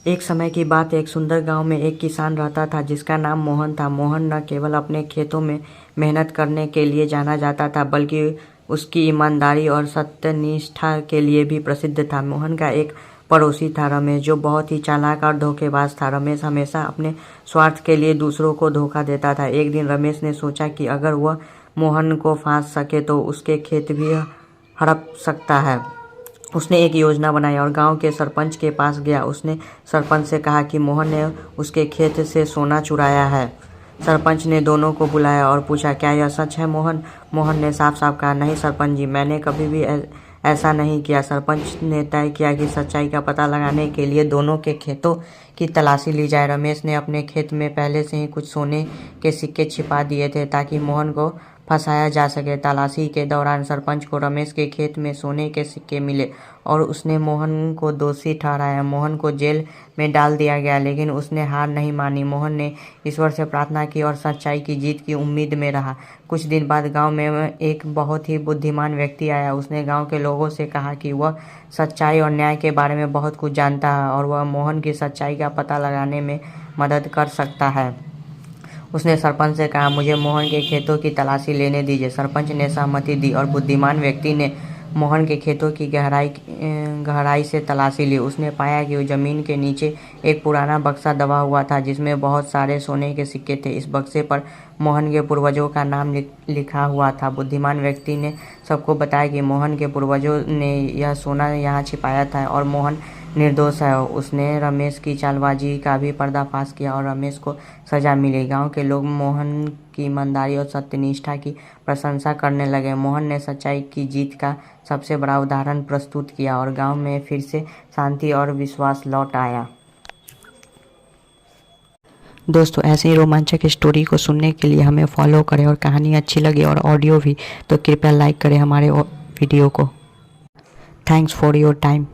एक समय की बात है, एक सुंदर गांव में एक किसान रहता था जिसका नाम मोहन था। मोहन न केवल अपने खेतों में मेहनत करने के लिए जाना जाता था, बल्कि उसकी ईमानदारी और सत्यनिष्ठा के लिए भी प्रसिद्ध था। मोहन का एक पड़ोसी था रमेश, जो बहुत ही चालाक और धोखेबाज था। रमेश हमेशा अपने स्वार्थ के लिए दूसरों को धोखा देता था। एक दिन रमेश ने सोचा कि अगर वह मोहन को फांस सके तो उसके खेत भी हड़प सकता है। उसने एक योजना बनाई और गांव के सरपंच के पास गया। उसने सरपंच से कहा कि मोहन ने उसके खेत से सोना चुराया है। सरपंच ने दोनों को बुलाया और पूछा, क्या यह सच है मोहन? मोहन ने साफ साफ कहा, नहीं सरपंच जी, मैंने कभी भी ऐसा नहीं किया। सरपंच ने तय किया कि सच्चाई का पता लगाने के लिए दोनों के खेतों की तलाशी ली जाए। रमेश ने अपने खेत में पहले से ही कुछ सोने के सिक्के छिपा दिए थे ताकि मोहन को फंसाया जा सके। तलाशी के दौरान सरपंच को रमेश के खेत में सोने के सिक्के मिले और उसने मोहन को दोषी ठहराया। मोहन को जेल में डाल दिया गया, लेकिन उसने हार नहीं मानी। मोहन ने ईश्वर से प्रार्थना की और सच्चाई की जीत की उम्मीद में रहा। कुछ दिन बाद गांव में एक बहुत ही बुद्धिमान व्यक्ति आया। उसने गांव के लोगों से कहा कि वह सच्चाई और न्याय के बारे में बहुत कुछ जानता है और वह मोहन की सच्चाई का पता लगाने में मदद कर सकता है। उसने सरपंच से कहा, मुझे मोहन के खेतों की तलाशी लेने दीजिए। सरपंच ने सहमति दी और बुद्धिमान व्यक्ति ने मोहन के खेतों की गहराई से तलाशी ली। उसने पाया कि जमीन के नीचे एक पुराना बक्सा दबा हुआ था जिसमें बहुत सारे सोने के सिक्के थे। इस बक्से पर मोहन के पूर्वजों का नाम लिखा हुआ था। बुद्धिमान व्यक्ति ने सबको बताया कि मोहन के पूर्वजों ने यह सोना यहाँ छिपाया था और मोहन निर्दोष है। उसने रमेश की चालबाजी का भी पर्दाफाश किया और रमेश को सजा मिली। गांव के लोग मोहन की ईमानदारी और सत्यनिष्ठा की प्रशंसा करने लगे। मोहन ने सच्चाई की जीत का सबसे बड़ा उदाहरण प्रस्तुत किया और गांव में फिर से शांति और विश्वास लौट आया। दोस्तों, ऐसे ही रोमांचक स्टोरी को सुनने के लिए हमें फॉलो करें और कहानी अच्छी लगे और ऑडियो भी, तो कृपया लाइक करें हमारे वीडियो को। Thanks for your time.